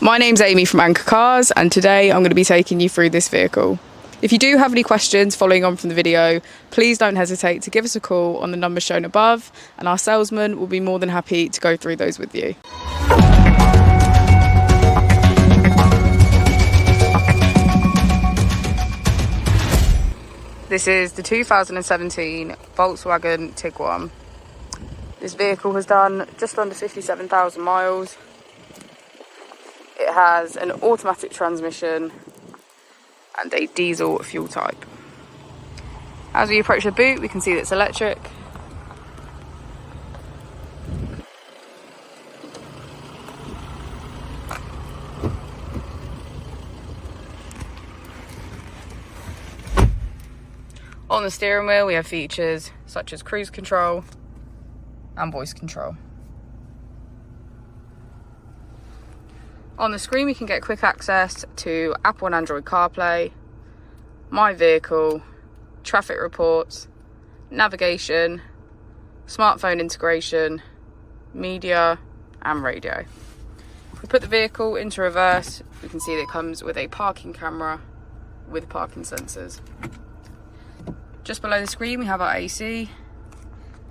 My name's Amy from Anchor Cars, and today I'm going to be taking you through this vehicle. If you do have any questions following on from the video, please don't hesitate to give us a call on the number shown above, and our salesman will be more than happy to go through those with you. This is the 2017 Volkswagen Tiguan. This vehicle has done just under 57,000 miles. It has an automatic transmission and a diesel fuel type. As we approach the boot, we can see that it's electric. On the steering wheel, we have features such as cruise control and voice control. On the screen, we can get quick access to Apple and Android CarPlay, My Vehicle, traffic reports, navigation, smartphone integration, media, and radio. If we put the vehicle into reverse, we can see that it comes with a parking camera with parking sensors. Just below the screen, we have our AC,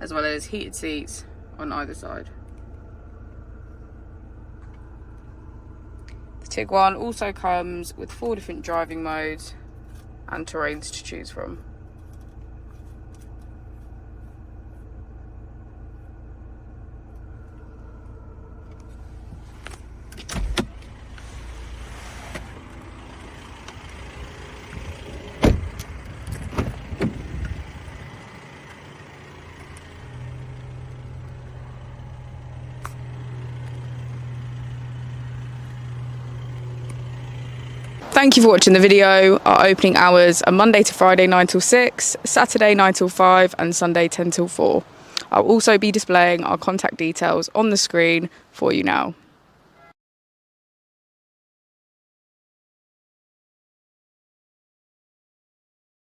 as well as heated seats on either side. The Tiguan also comes with 4 different driving modes and terrains to choose from. Thank you for watching the video. Our opening hours are Monday to Friday 9 till 6, Saturday 9 till 5 and Sunday 10 till 4. I'll also be displaying our contact details on the screen for you now.